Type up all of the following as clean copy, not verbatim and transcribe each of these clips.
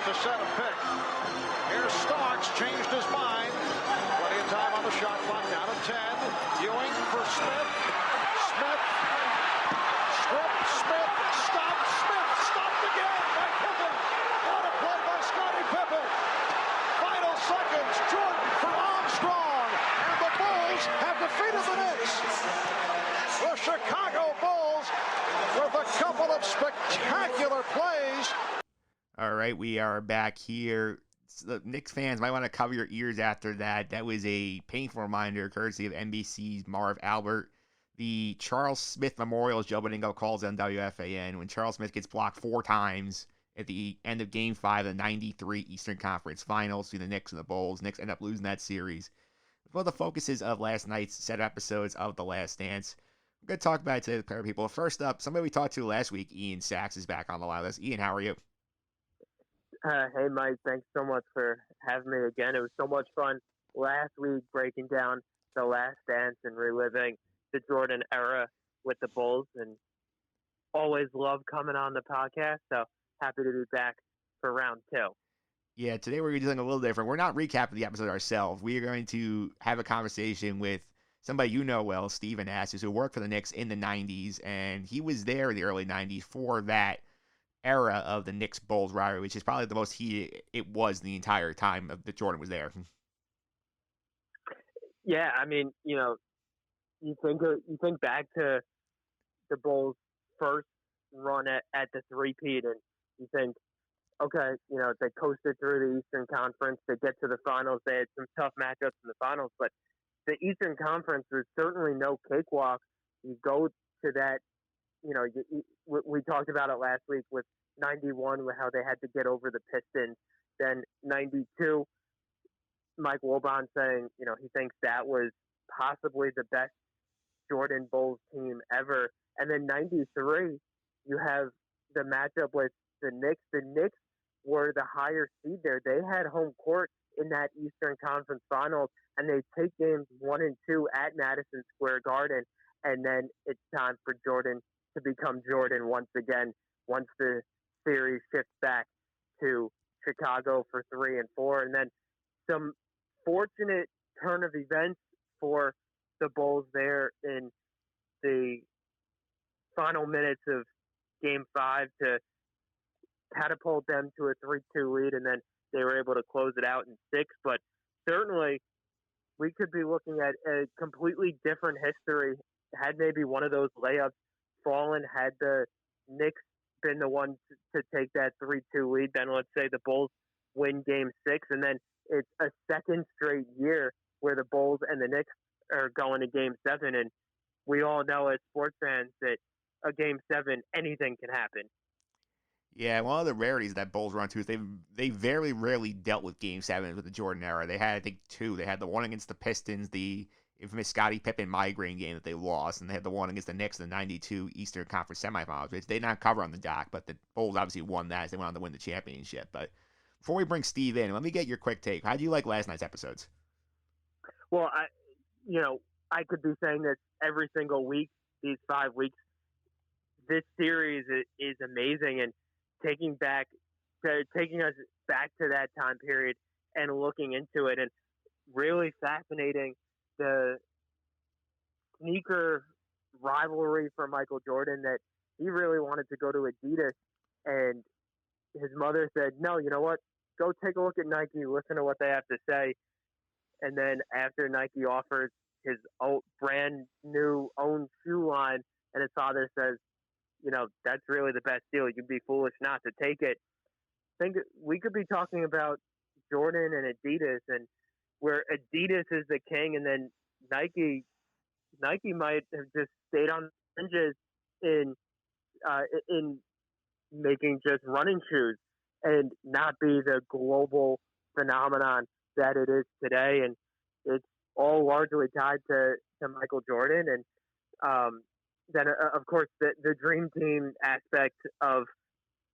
to set a pick. Here's Starks, changed his mind. Plenty of time on the shot clock, down to 10. Ewing for Smith. Smith. Strip. Smith. Stopped again by Pippen. What a play by Scottie Pippen. Final seconds. Jordan for Armstrong. And the Bulls have defeated the Knicks. The Chicago Bulls with a couple of spectacular plays. All right, we are back here. The Knicks fans might want to cover your ears after that. That was a painful reminder, courtesy of NBC's Marv Albert. The Charles Smith Memorial, as Joe Beningo calls it on WFAN, when Charles Smith gets blocked 4 times at the end of Game 5 of the 93 Eastern Conference Finals between the Knicks and the Bulls. Knicks end up losing that series. One of the focuses of last night's set episodes of The Last Dance. I'm going to talk about it today with a pair of people. First up, somebody we talked to last week, Ian Sacks, is back on the line with us. Ian, how are you? Hey, Mike. Thanks so much for having me again. It was so much fun last week breaking down The Last Dance and reliving the Jordan era with the Bulls, and always love coming on the podcast. So happy to be back for round 2. Yeah, today we're doing something a little different. We're not recapping the episode ourselves. We are going to have a conversation with somebody you know well, Steve Anastas, who worked for the Knicks in the 90s, and he was there in the early 90s for that era of the Knicks-Bulls rivalry, which is probably the most heated it was the entire time that Jordan was there. Yeah, I mean, you think back to the Bulls' first run at the three-peat, and you think, okay, they coasted through the Eastern Conference, they get to the finals, they had some tough matchups in the finals, but the Eastern Conference was certainly no cakewalk. You go to that, we talked about it last week with 91, with how they had to get over the Pistons. Then 92, Mike Wilbon saying, he thinks that was possibly the best Jordan Bulls team ever. And then 93, you have the matchup with the Knicks. The Knicks were the higher seed there. They had home court in that Eastern Conference Finals, and they take games 1 and 2 at Madison Square Garden. And then it's time for Jordan to become Jordan once again, once the series shifts back to Chicago for 3 and 4. And then some fortunate turn of events for the Bulls there in the final minutes of Game 5 to catapult them to a 3-2 lead, and then they were able to close it out in 6. But certainly we could be looking at a completely different history had maybe one of those layups fallen, had the Knicks been the one to take that 3-2 lead. Then let's say the Bulls win Game 6, and then it's a second straight year where the Bulls and the Knicks are going to Game 7. And we all know as sports fans that a Game 7, anything can happen. Yeah, one of the rarities that Bulls run to is they very rarely dealt with Game 7 with the Jordan era. They had, I think, 2. They had the one against the Pistons, the infamous Scottie Pippen migraine game that they lost, and they had the one against the Knicks in the 92 Eastern Conference semifinals, which they did not cover on the dock, but the Bulls obviously won that as they went on to win the championship. But before we bring Steve in, let me get your quick take. How do you like last night's episodes? Well, I could be saying this every single week, these 5 weeks. This series is amazing, and taking us back to that time period and looking into it, and really fascinating the sneaker rivalry for Michael Jordan, that he really wanted to go to Adidas, and his mother said, no, you know what, go take a look at Nike, listen to what they have to say. And then after Nike offers his own brand new own shoe line, and his father says, that's really the best deal, you'd be foolish not to take it. I think we could be talking about Jordan and Adidas, and where Adidas is the king, and then Nike might have just stayed on the fringes in making just running shoes and not be the global phenomenon that it is today. And it's all largely tied to Michael Jordan. And then, of course, the dream team aspect of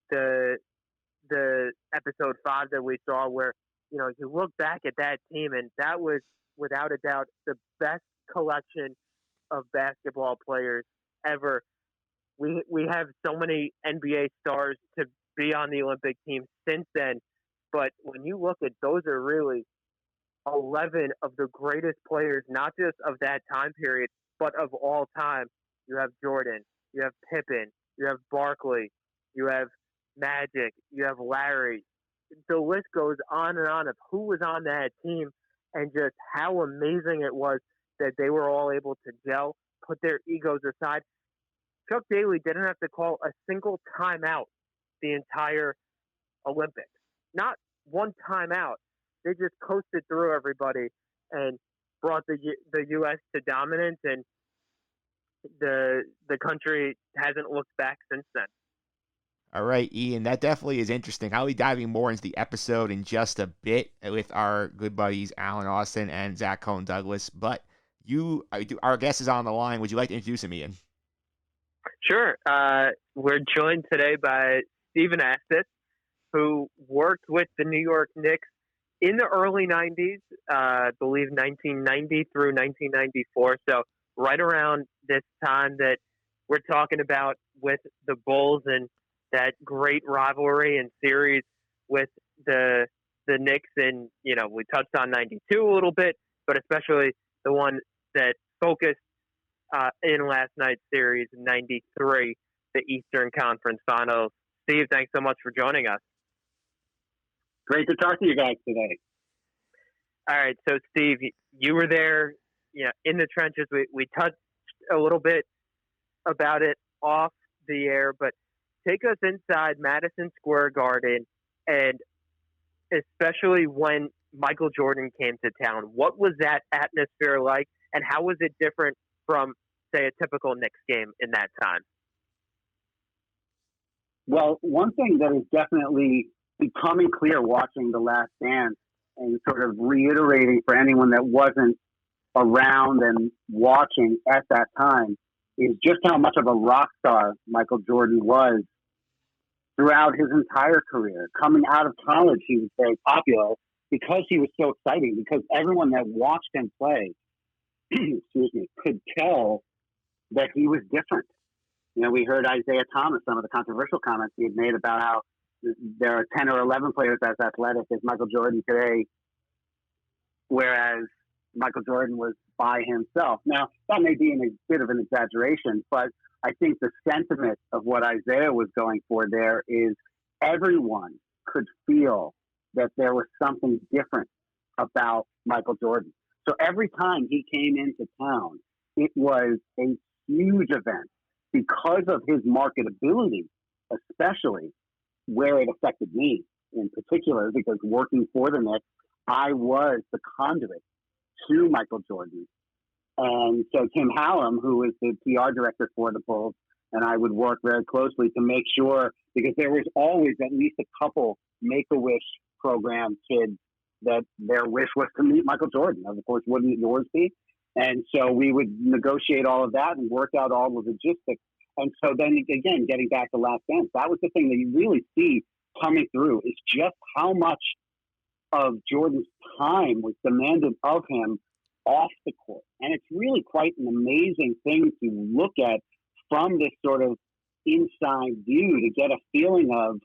the episode 5 that we saw, where you look back at that team, and that was without a doubt the best collection of basketball players ever. We have so many NBA stars to be on the Olympic team since then, But when you look at those are really 11 of the greatest players, not just of that time period, but of all time. You have Jordan, you have Pippen, you have Barkley, you have Magic, you have Larry. The list goes on and on of who was on that team and just how amazing it was that they were all able to gel, put their egos aside. Chuck Daly didn't have to call a single timeout the entire Olympics. Not one timeout. They just coasted through everybody and brought the U.S. to dominance, and the country hasn't looked back since then. All right, Ian, that definitely is interesting. I'll be diving more into the episode in just a bit with our good buddies Alan Austin and Zach Cohn Douglas. But our guest is on the line. Would you like to introduce him, Ian? Sure. We're joined today by Steve Anastas, who worked with the New York Knicks in the early 90s, I believe 1990 through 1994. So right around this time that we're talking about with the Bulls and that great rivalry and series with the Knicks. And, we touched on 92 a little bit, but especially the one that focused in last night's series, 93, the Eastern Conference Finals. Steve, thanks so much for joining us. Great to talk to you guys today. All right, so Steve, you were there, in the trenches. We touched a little bit about it off the air, but take us inside Madison Square Garden, and especially when Michael Jordan came to town. What was that atmosphere like, and how was it different from, say, a typical Knicks game in that time? Well, one thing that is definitely becoming clear watching The Last Dance and sort of reiterating for anyone that wasn't around and watching at that time is just how much of a rock star Michael Jordan was throughout his entire career. Coming out of college, he was very popular because he was so exciting, because everyone that watched him play, could tell that he was different. We heard Isaiah Thomas, some of the controversial comments he had made about how there are 10 or 11 players as athletic as Michael Jordan today, whereas Michael Jordan was by himself. Now, that may be a bit of an exaggeration, but I think the sentiment of what Isaiah was going for there is everyone could feel that there was something different about Michael Jordan. So every time he came into town, it was a huge event because of his marketability, especially where it affected me in particular, because working for the Knicks, I was the conduit to Michael Jordan. And so Tim Hallam, who is the PR director for the Bulls, and I would work very closely to make sure, because there was always at least a couple Make-A-Wish program kids that their wish was to meet Michael Jordan. Of course, wouldn't yours be? And so we would negotiate all of that and work out all the logistics. And so then again, getting back to Last Dance, that was the thing that you really see coming through, is just how much of Jordan's time was demanded of him off the court. And it's really quite an amazing thing to look at from this sort of inside view, to get a feeling of,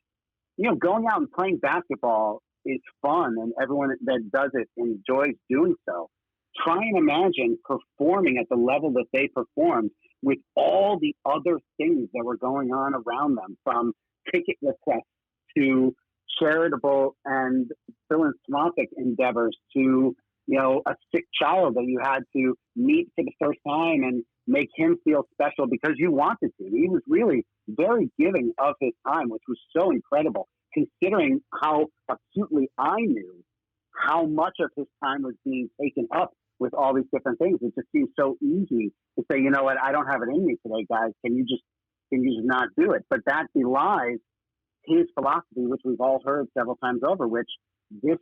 going out and playing basketball is fun and everyone that does it enjoys doing so. Try and imagine performing at the level that they performed with all the other things that were going on around them, from ticket requests to charitable and philanthropic endeavors to, a sick child that you had to meet for the first time and make him feel special because you wanted to. He was really very giving of his time, which was so incredible, considering how acutely I knew how much of his time was being taken up with all these different things. It just seems so easy to say, you know what, I don't have it in me today, guys. Can you just not do it? But that belies his philosophy, which we've all heard several times over, which this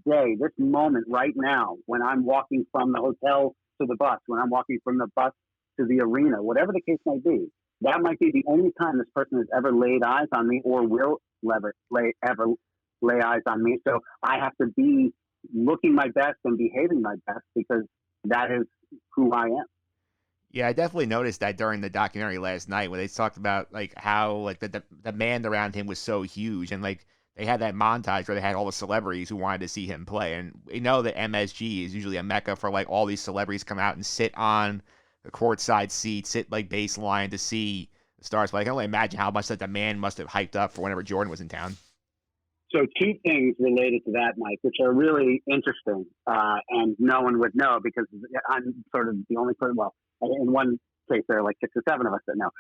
day, this moment right now, when I'm walking from the hotel to the bus, when I'm walking from the bus to the arena, whatever the case may be, that might be the only time this person has ever laid eyes on me or will ever lay eyes on me. So I have to be looking my best and behaving my best, because that is who I am. Yeah, I definitely noticed that during the documentary last night, when they talked about how the demand around him was so huge, and they had that montage where they had all the celebrities who wanted to see him play. And we know that MSG is usually a mecca for like all these celebrities come out and sit on the courtside seat, sit like baseline to see the stars. But I can only imagine how much that the man must have hyped up for whenever Jordan was in town. So two things related to that, Mike, which are really interesting, and no one would know because I'm sort of the only person. Well, in one case, there are like 6 or 7 of us that know.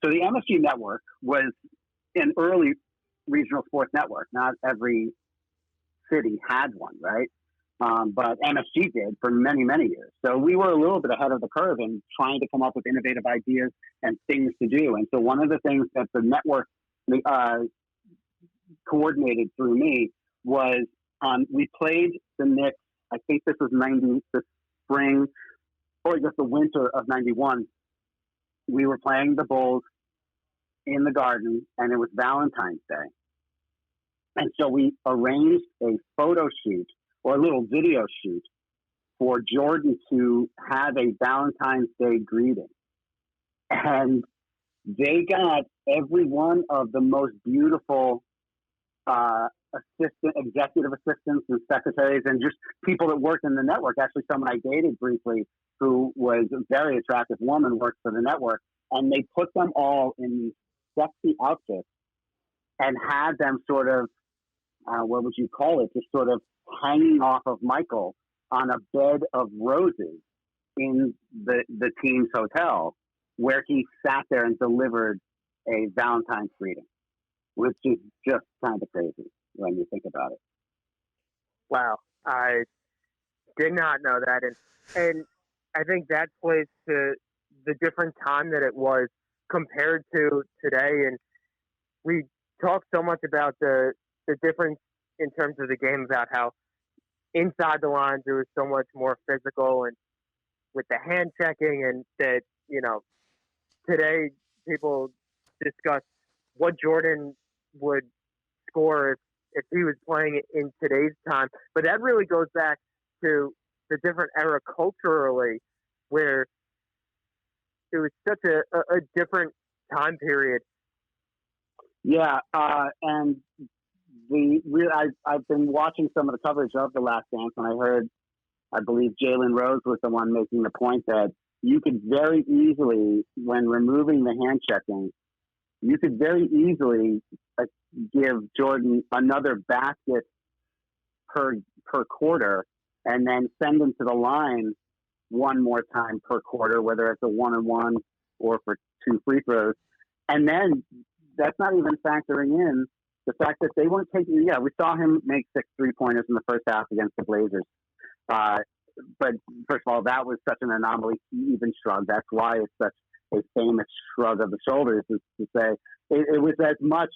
So the MSG network was an early regional sports network. Not every city had one, right? But MSG did for many, many years. So we were a little bit ahead of the curve in trying to come up with innovative ideas and things to do. And so one of the things that the network coordinated through me was we played the Knicks. I think this was the spring or just the winter of '91. We were playing the Bulls in the Garden, and it was Valentine's Day. And so we arranged a photo shoot or a little video shoot for Jordan to have a Valentine's Day greeting. And they got every one of the most beautiful executive assistants and secretaries and just people that worked in the network. Actually, someone I dated briefly who was a very attractive woman worked for the network. And they put them all in these sexy outfits and had them sort of, what would you call it, just sort of hanging off of Michael on a bed of roses in the team's hotel where he sat there and delivered a Valentine's greeting, which is just kind of crazy when you think about it. Wow, I did not know that, and I think that plays to the different time that it was compared to today. And we talk so much about the difference in terms of the game, about how inside the lines it was so much more physical and with the hand checking, and that, you know, today people discuss what Jordan would score if he was playing in today's time. But that really goes back to the different era culturally, where it was such a different time period. Yeah, and I've been watching some of the coverage of The Last Dance, and I believe Jalen Rose was the one making the point that you could very easily, when removing the hand checking, you could very easily give Jordan another basket per quarter, and then send him to the line one more time per quarter, whether it's a 1-on-1 or for 2 free throws. And then that's not even factoring in the fact that they weren't taking. Yeah, we saw him make 6 3-pointers in the first half against the Blazers. But first of all, that was such an anomaly. He even shrugged. That's why it's such a famous shrug of the shoulders, is to say it was as much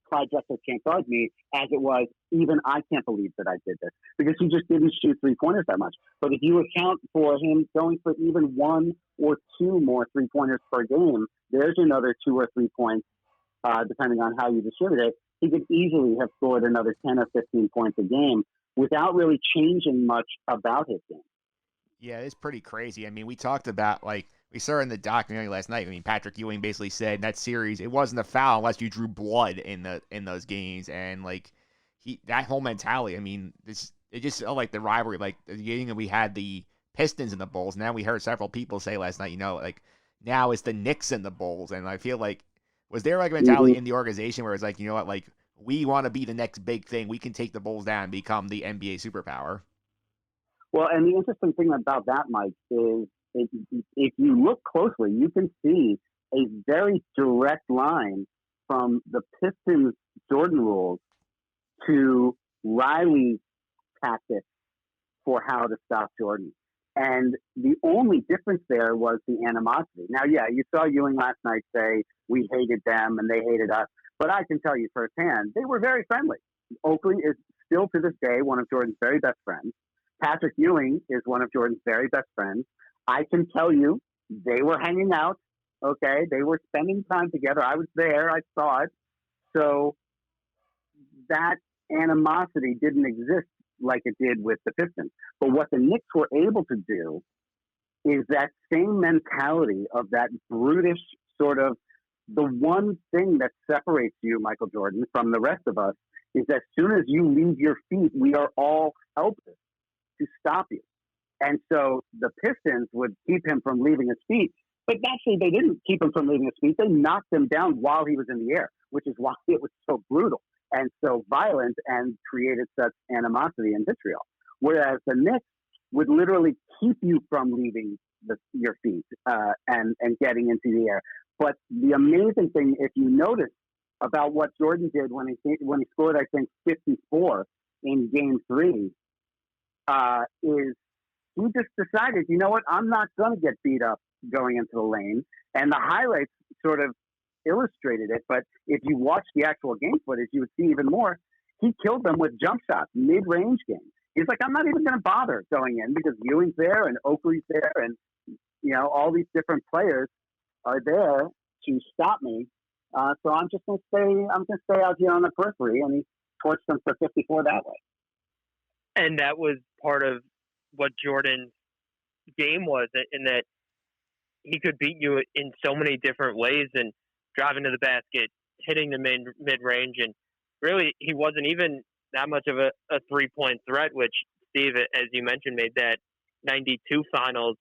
Clyde Drexler can't guard me as it was even I can't believe that I did this, because he just didn't shoot 3-pointers that much. But if you account for him going for even 1 or 2 more 3-pointers per game, there's another 2 or 3 points, depending on how you distribute it. He could easily have scored another 10 or 15 points a game without really changing much about his game. Yeah, it's pretty crazy. I mean, we talked about, like, we saw in the documentary last night. I mean, Patrick Ewing basically said in that series it wasn't a foul unless you drew blood in those games, and like that whole mentality. I mean, it just felt like the rivalry, like the beginning that we had the Pistons and the Bulls. Now we heard several people say last night, like now it's the Knicks and the Bulls, and I feel like was there like a mentality in the organization where it's like, you know what, like we want to be the next big thing, we can take the Bulls down and become the NBA superpower. Well, and the interesting thing about that, Mike, is if you look closely, you can see a very direct line from the Pistons' Jordan rules to Riley's tactics for how to stop Jordan. And the only difference there was the animosity. Now, yeah, you saw Ewing last night say we hated them and they hated us. But I can tell you firsthand, they were very friendly. Oakley is still to this day one of Jordan's very best friends. Patrick Ewing is one of Jordan's very best friends. I can tell you they were hanging out, okay? They were spending time together. I was there. I saw it. So that animosity didn't exist like it did with the Pistons. But what the Knicks were able to do is that same mentality of that brutish sort of, the one thing that separates you, Michael Jordan, from the rest of us is as soon as you leave your feet, we are all helpless to stop you. And so the Pistons would keep him from leaving his feet. But actually, they didn't keep him from leaving his feet. They knocked him down while he was in the air, which is why it was so brutal and so violent and created such animosity and vitriol. Whereas the Knicks would literally keep you from leaving your feet and getting into the air. But the amazing thing, if you notice, about what Jordan did when he scored, I think, 54 in Game 3, is he just decided, you know what, I'm not going to get beat up going into the lane. And the highlights sort of illustrated it. But if you watch the actual game footage, you would see even more. He killed them with jump shots, mid-range games. He's like, I'm not even going to bother going in because Ewing's there and Oakley's there and, you know, all these different players are there to stop me. So I'm just going to stay out here on the periphery, and he torched them for 54 that way. And that was part of what Jordan's game was, in that he could beat you in so many different ways, and driving to the basket, hitting the mid-range, and really he wasn't even that much of a three-point threat, which Steve, as you mentioned, made that 92 finals.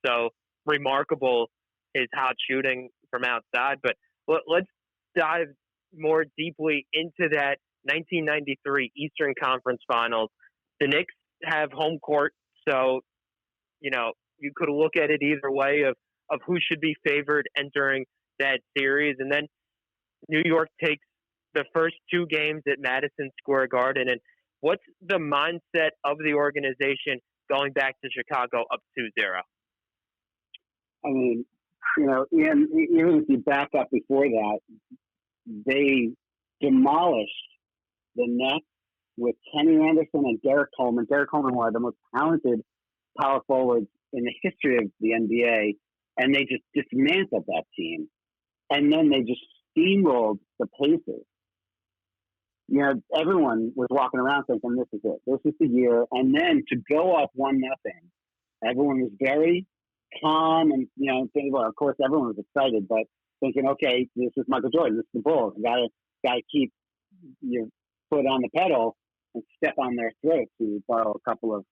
So remarkable his hot shooting from outside. But let's dive more deeply into that 1993 Eastern Conference Finals. The Knicks have home court, so, you know, you could look at it either way of who should be favored entering that series. And then New York takes the first two games at Madison Square Garden. And what's the mindset of the organization going back to Chicago up 2-0? I mean, you know, even if you back up before that, they demolished the Nets with Kenny Anderson and Derek Coleman. Derek Coleman, one of the most talented power forwards in the history of the NBA, and they just dismantled that team. And then they just steamrolled the Pacers. You know, everyone was walking around thinking, this is it. This is the year. And then to go up 1-0, everyone was very calm and, you know, well, of course, everyone was excited, but thinking, okay, this is Michael Jordan. This is the Bulls. You gotta keep your foot on the pedal and step on their throat, to borrow a couple of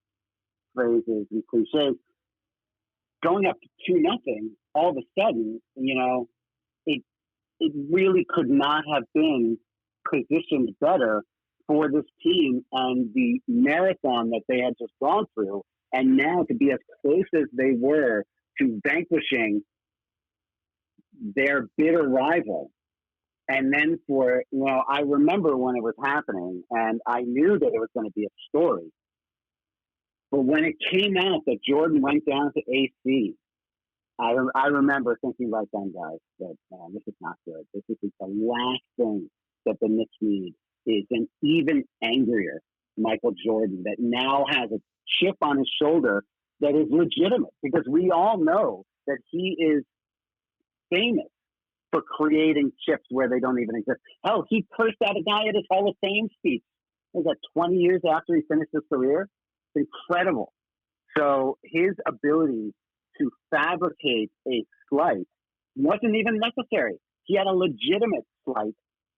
phrases and cliches. Going up to 2-0, all of a sudden, you know, it really could not have been positioned better for this team and the marathon that they had just gone through. And now to be as close as they were to vanquishing their bitter rival. And then I remember when it was happening, and I knew that it was going to be a story. But when it came out that Jordan went down to AC, I remember thinking right then, guys, that this is not good. This is the last thing that the Knicks need, is an even angrier Michael Jordan that now has a chip on his shoulder that is legitimate, because we all know that he is famous for creating chips where they don't even exist. Hell, he cursed out a guy at his Hall of Fame speech. Was that 20 years after he finished his career? It's incredible. So his ability to fabricate a slight wasn't even necessary. He had a legitimate slight.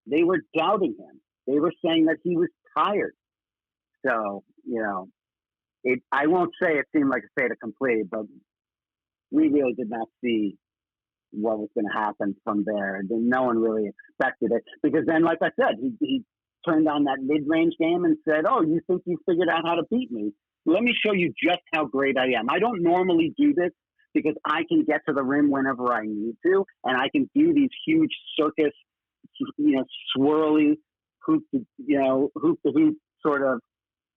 They were doubting him. They were saying that he was tired. So, you know, I won't say it seemed like a fait accompli, but we really did not see what was going to happen from there. No one really expected it, because then, like I said, he turned on that mid-range game and said, oh, you think you figured out how to beat me? Let me show you just how great I am. I don't normally do this because I can get to the rim whenever I need to, and I can do these huge circus, you know, swirly hoop to hoop sort of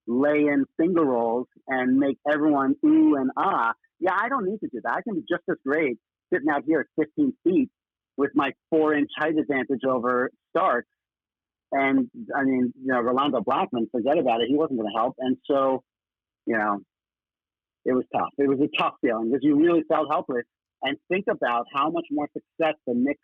lay in finger rolls and make everyone ooh and ah. Yeah, I don't need to do that. I can be just as great sitting out here at 15 feet with my 4-inch height advantage over Starks. And I mean, you know, Rolando Blackman, forget about it. He wasn't going to help. And so, you know, it was tough. It was a tough feeling because you really felt helpless. And think about how much more success the Knicks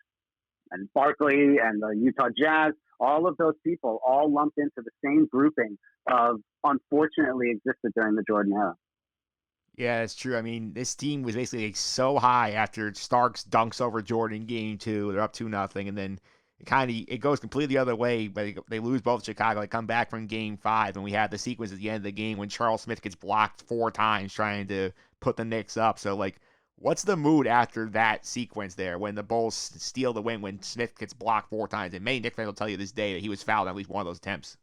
and Barkley and the Utah Jazz, all of those people all lumped into the same grouping of unfortunately existed during the Jordan era. Yeah, it's true. I mean, this team was basically so high after Starks dunks over Jordan in game 2. They're up 2-0, and then it goes completely the other way, but they lose both Chicago. They come back from Game 5, and we have the sequence at the end of the game when Charles Smith gets blocked 4 times trying to put the Knicks up. So, like, what's the mood after that sequence there when the Bulls steal the win when Smith gets blocked 4 times? And many Knicks fans will tell you this day that he was fouled on at least one of those attempts.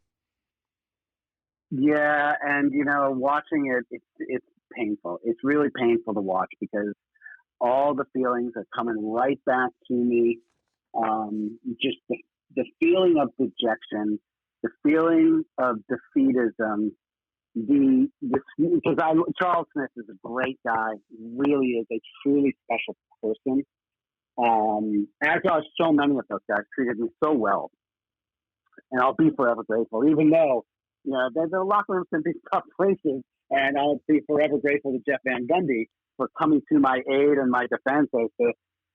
Yeah, and watching it's painful. It's really painful to watch because all the feelings are coming right back to me. Just the feeling of dejection, the feeling of defeatism. Because Charles Smith is a great guy, really is a truly special person. As are so many of those guys, treated me so well, and I'll be forever grateful. Even though the locker rooms can be tough places, and I'll be forever grateful to Jeff Van Gundy for coming to my aid and my defense as the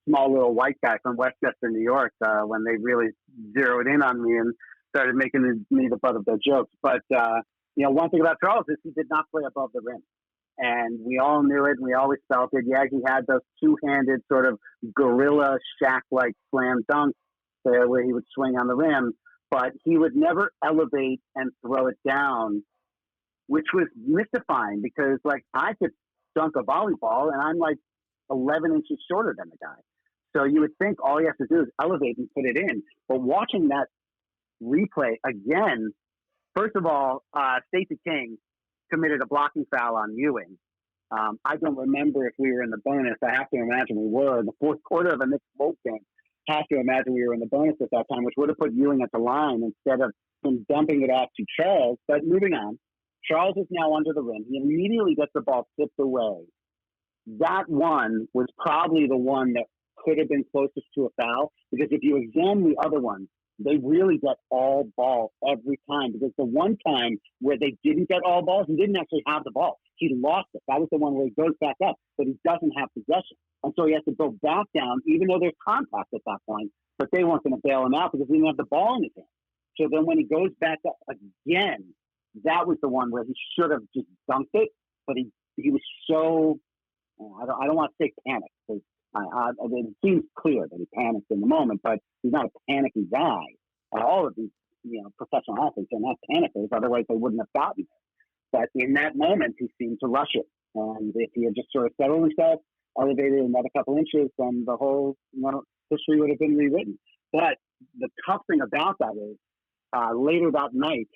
small little white guy from Westchester, New York, when they really zeroed in on me and started making me the butt of their jokes. But one thing about Charles is he did not play above the rim. And we all knew it, and we always felt it. Yeah, he had those two-handed sort of gorilla Shaq-like slam dunks there where he would swing on the rim, but he would never elevate and throw it down, which was mystifying because, like, I could dunk a volleyball, and I'm like 11 inches shorter than the guy. So you would think all you have to do is elevate and put it in. But watching that replay again, first of all, Stacey King committed a blocking foul on Ewing. I don't remember if we were in the bonus. I have to imagine we were in the fourth quarter of a Knicks-Bulls game. Have to imagine we were in the bonus at that time, which would have put Ewing at the line instead of him dumping it off to Charles. But moving on, Charles is now under the rim. He immediately gets the ball tipped away. That one was probably the one that could have been closest to a foul, because if you examine the other ones, they really get all ball every time, because the one time where they didn't get all balls, he didn't actually have the ball. He lost it. That was the one where he goes back up, but he doesn't have possession. And so he has to go back down, even though there's contact at that point, but they weren't going to bail him out because he didn't have the ball in his hand. So then when he goes back up again, that was the one where he should have just dunked it, but he was so, I don't want to say panic, because it seems clear that he panicked in the moment, but he's not a panicky guy. All of these, professional athletes are not panickers, otherwise they wouldn't have gotten it. But in that moment, he seemed to rush it. And if he had just sort of settled himself, elevated another couple inches, then the whole history would have been rewritten. But the tough thing about that is, later that night,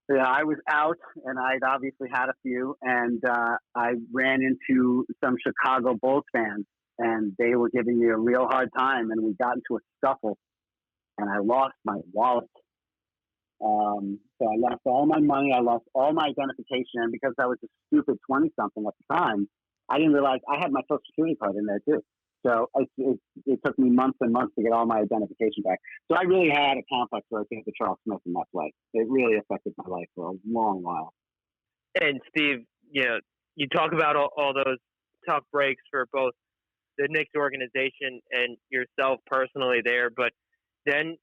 I was out, and I'd obviously had a few, and I ran into some Chicago Bulls fans, and they were giving me a real hard time, and we got into a scuffle, and I lost my wallet. So I lost all my money, I lost all my identification, and because I was a stupid 20-something at the time, I didn't realize I had my Social Security card in there too. So it took me months and months to get all my identification back. So I really had a complex relationship with Charles Smith in that play. It really affected my life for a long while. And Steve, you talk about all those tough breaks for both the Knicks organization and yourself personally there, but then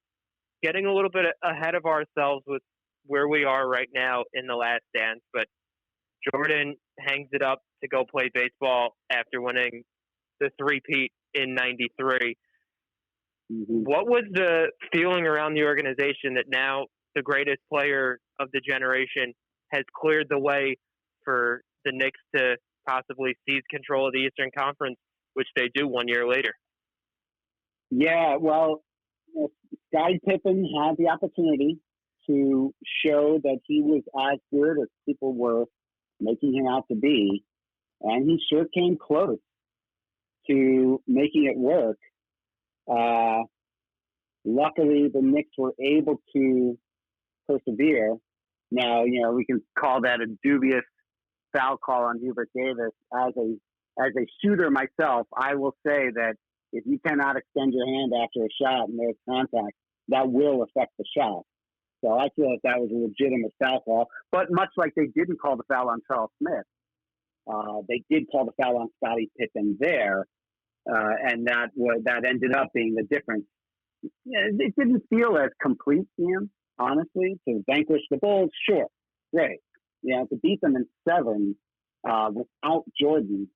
getting a little bit ahead of ourselves with where we are right now in the Last Dance. But Jordan hangs it up to go play baseball after winning the three-peat in '93. Mm-hmm. What was the feeling around the organization that now the greatest player of the generation has cleared the way for the Knicks to possibly seize control of the Eastern Conference, which they do 1 year later? Yeah, well, Scottie Pippen had the opportunity to show that he was as good as people were making him out to be, and he sure came close to making it work. Luckily, the Knicks were able to persevere. Now, we can call that a dubious foul call on Hubert Davis. As a shooter myself, I will say that if you cannot extend your hand after a shot and there's contact, that will affect the shot. So I feel like that was a legitimate foul call. But much like they didn't call the foul on Charles Smith, they did call the foul on Scottie Pippen there, and that ended up being the difference. It didn't feel as complete, Ian, honestly. To vanquish the Bulls, sure, great. To beat them in 7 without Jordan,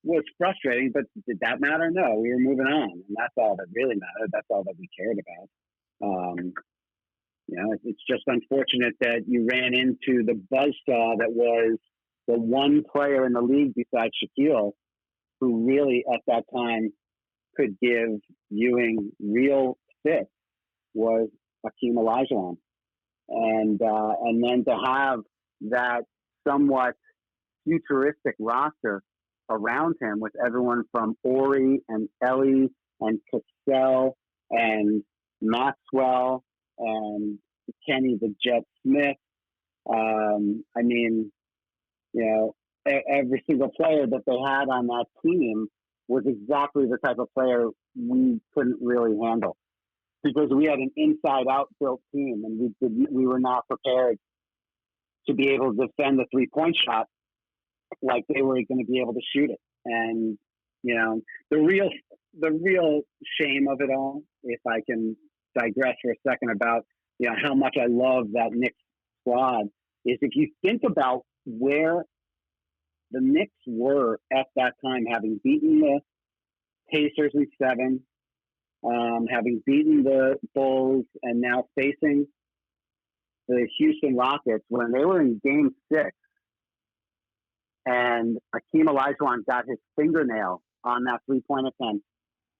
was frustrating, but did that matter? No, we were moving on, and that's all that really mattered. That's all that we cared about. It's just unfortunate that you ran into the buzzsaw that was the one player in the league besides Shaquille who really at that time could give Ewing real fits was Hakeem Olajuwon. And then to have that somewhat futuristic roster around him with everyone from Ori and Ellie and Cassell and Maxwell and Kenny the Jet Smith. Every single player that they had on that team was exactly the type of player we couldn't really handle because we had an inside-out built team, and we were not prepared to be able to defend the three-point shot like they were going to be able to shoot it. And the real shame of it all, if I can digress for a second about how much I love that Knicks squad, is if you think about where the Knicks were at that time, having beaten the Pacers in 7, having beaten the Bulls, and now facing the Houston Rockets when they were in Game 6, and Hakeem Olajuwon got his fingernail on that three-point attempt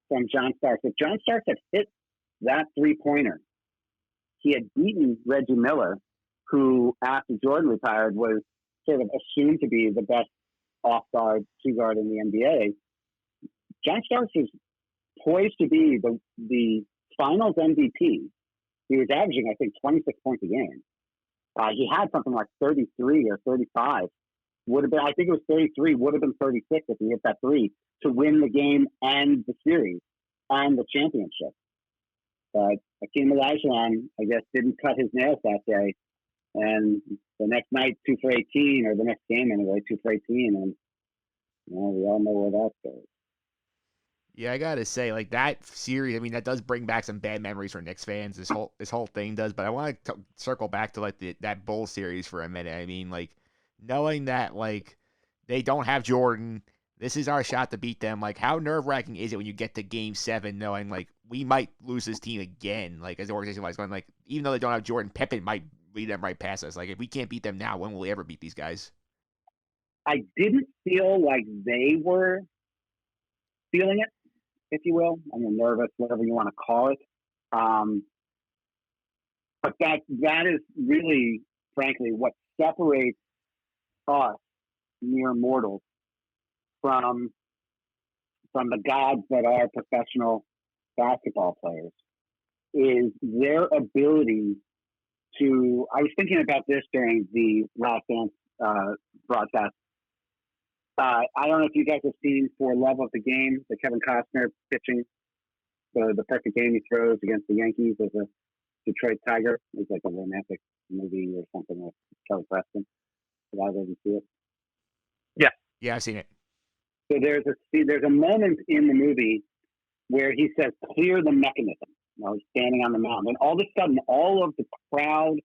from John Starks. If John Starks had hit that three-pointer, he had beaten Reggie Miller, who, after Jordan retired, was sort of assumed to be the best off-guard, two-guard in the NBA. John Starks was poised to be the finals MVP. He was averaging, I think, 26 points a game. He had something like 33 or 35. Would have been, I think it was 33, would have been 36 if he hit that three to win the game and the series and the championship. But Hakeem Olajuwon, I guess, didn't cut his nails that day. And the next night, 2 for 18, or the next game anyway, 2 for 18. And we all know where that goes. Yeah, I gotta say, like that series. I mean, that does bring back some bad memories for Knicks fans. This whole thing does. But I want to circle back to like that Bulls series for a minute. I mean, like knowing that like they don't have Jordan, this is our shot to beat them. Like, how nerve-wracking is it when you get to Game 7, knowing like we might lose this team again? Like as the organization wise, going like even though they don't have Jordan, Pippen might lead them right past us. Like if we can't beat them now, when will we ever beat these guys? I didn't feel like they were feeling it, if you will. I mean, nervous, whatever you want to call it. But that is really, frankly, what separates us mere mortals from the gods that are professional basketball players, is their ability to. I was thinking about this during the Last Dance broadcast. I don't know if you guys have seen For Love of the Game, the Kevin Costner pitching the perfect game he throws against the Yankees as a Detroit Tiger. It's like a romantic movie or something with Kelly Preston. Did either of you see it? Yeah, I've seen it. So there's a moment in the movie where he says, "Clear the mechanism." He's standing on the mound, and all of a sudden, all of the crowd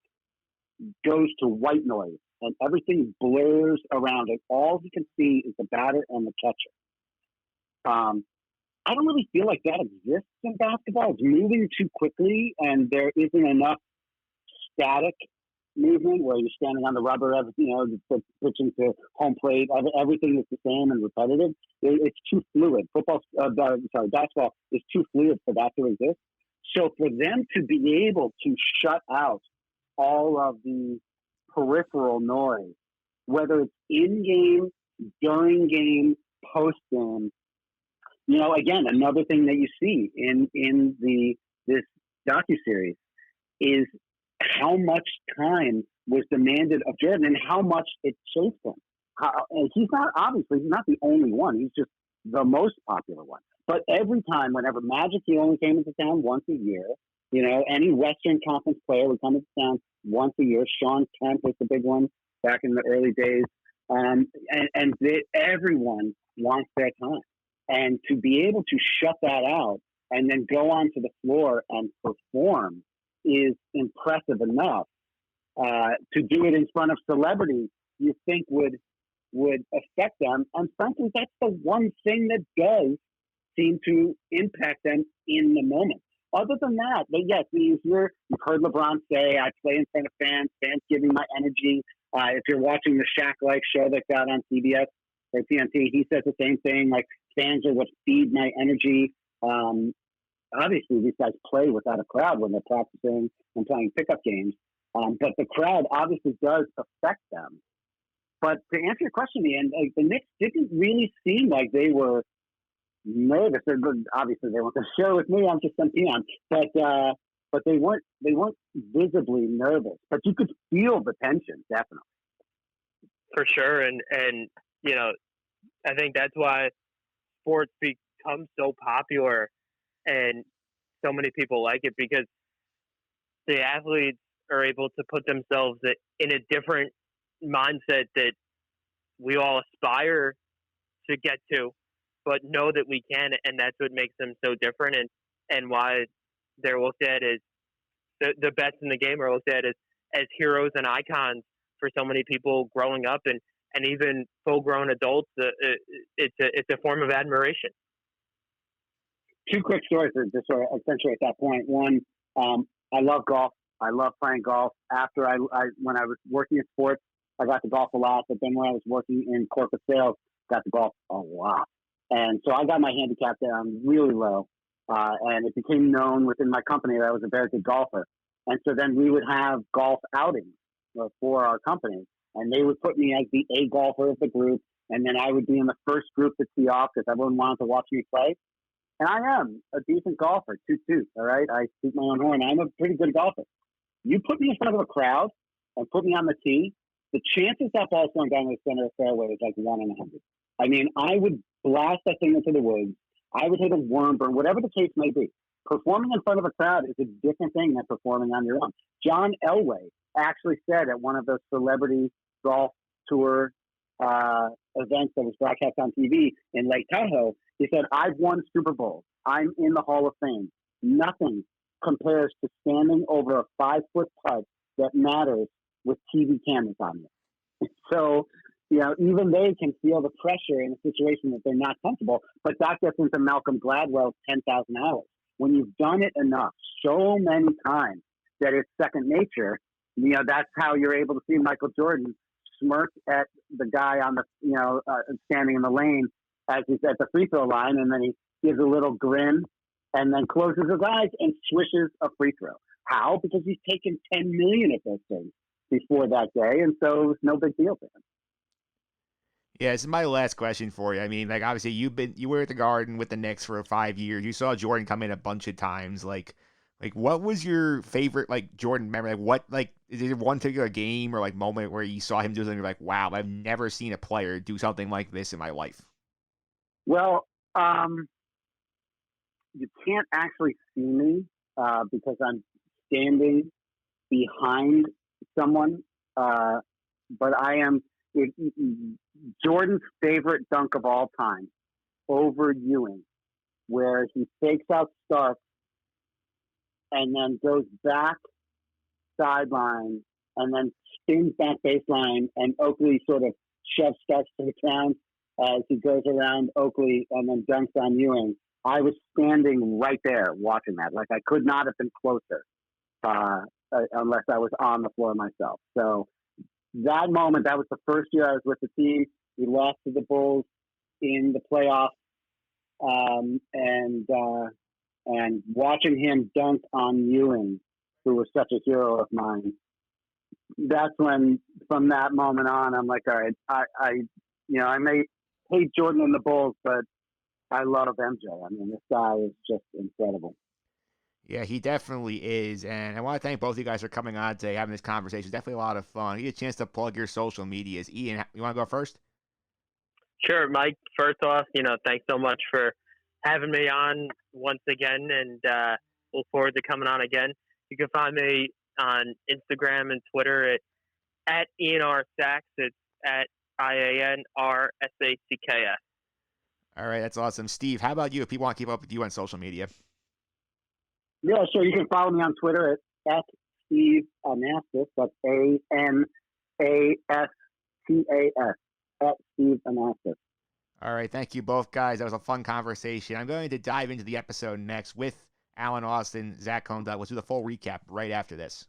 goes to white noise, and everything blurs around it. All he can see is the batter and the catcher. I don't really feel like that exists in basketball. It's moving too quickly, and there isn't enough static movement where you're standing on the rubber, pitching to home plate. Everything is the same and repetitive. It's too fluid. Basketball is too fluid for that to exist. So for them to be able to shut out all of the peripheral noise, whether it's in game, during game, post game, again, another thing that you see in this docuseries is how much time was demanded of Jordan and how much it chased him. And he's not the only one. He's just the most popular one. But every time, whenever Magic, he only came into town once a year. Any Western Conference player would come into town once a year. Sean Kemp was the big one back in the early days. Everyone wants their time. And to be able to shut that out and then go onto the floor and perform is impressive enough. To do it in front of celebrities, you think would would affect them. And frankly, that's the one thing that does seem to impact them in the moment. Other than that, but yes, you've heard LeBron say, I play in front of fans, fans give me my energy. If you're watching the Shaq-like show that's out on CBS or TNT, he says the same thing, like fans are what feed my energy. Obviously, these guys play without a crowd when they're practicing and playing pickup games. But the crowd obviously does affect them. But to answer your question, Ian, like, the Knicks didn't really seem like they were nervous. Obviously, they weren't going to share with me. I'm just some peon. But they weren't visibly nervous. But you could feel the tension, definitely. For sure, and you know, I think that's why sports become so popular, and so many people like it, because the athletes are able to put themselves in a different mindset that we all aspire to get to, but know that we can, and that's what makes them so different, and why they're looked at as the best in the game, are looked at as heroes and icons for so many people growing up, and even full-grown adults. It's a form of admiration. Two quick stories to just sort of accentuate that point. One, I love golf. I love playing golf. After when I was working in sports, I got to golf a lot. But then when I was working in corporate sales, got to golf a lot. And so I got my handicap down really low. And it became known within my company that I was a very good golfer. And so then we would have golf outings for our company. And they would put me as the A golfer of the group. And then I would be in the first group to tee off because everyone wanted to watch me play. And I am a decent golfer, toot, all right? I toot my own horn. I'm a pretty good golfer. You put me in front of a crowd and put me on the tee, the chances that ball's going down the center of the fairway is like 1 in 100. I mean, I would blast that thing into the woods. I would hit a worm burn, whatever the case may be. Performing in front of a crowd is a different thing than performing on your own. John Elway actually said at one of those celebrity golf tour events that was broadcast on TV in Lake Tahoe, he said, I've won Super Bowls. I'm in the Hall of Fame. Nothing compares to standing over a 5-foot putt that matters with TV cameras on you. So, you know, even they can feel the pressure in a situation that they're not comfortable. But that gets into Malcolm Gladwell's 10,000 hours. When you've done it enough, so many times, that it's second nature, you know, that's how you're able to see Michael Jordan smirk at the guy on the, standing in the lane as he's at the free throw line, and then he gives a little grin and then closes his eyes and swishes a free throw. How? Because he's taken 10 million of those things before that day, and so it was no big deal to him. Yeah, this is my last question for you. I mean, like, obviously you were at the Garden with the Knicks for 5 years. You saw Jordan come in a bunch of times. Like what was your favorite, like, Jordan memory? Like, what, like, is there one particular game or, like, moment where you saw him do something, you're like, wow, I've never seen a player do something like this in my life? Well, you can't actually see me because I'm standing behind someone, but I am Jordan's favorite dunk of all time, over Ewing, where he fakes out Starks and then goes back sideline and then spins back baseline, and Oakley sort of shoves Starks to the ground as he goes around Oakley and then dunks on Ewing. I was standing right there watching that. Like, I could not have been closer unless I was on the floor myself. So that moment, that was the first year I was with the team. We lost to the Bulls in the playoffs, and watching him dunk on Ewing, who was such a hero of mine. That's when, from that moment on, I'm like, all right, I may hate Jordan and the Bulls, but I love MJ. I mean, this guy is just incredible. Yeah, he definitely is. And I want to thank both of you guys for coming on today, having this conversation. It's definitely a lot of fun. You get a chance to plug your social medias. Ian, you want to go first? Sure, Mike. First off, thanks so much for having me on once again, and look forward to coming on again. You can find me on Instagram and Twitter at Ian R. Sacks. It's at IANRSACKS. All right, that's awesome. Steve, how about you if people want to keep up with you on social media? Yeah, sure. You can follow me on Twitter at Steve Anastas. That's ANASTAS, at Steve Anastas. All right. Thank you both, guys. That was a fun conversation. I'm going to dive into the episode next with Alan Austin, Zach Conduct. We'll do the full recap right after this.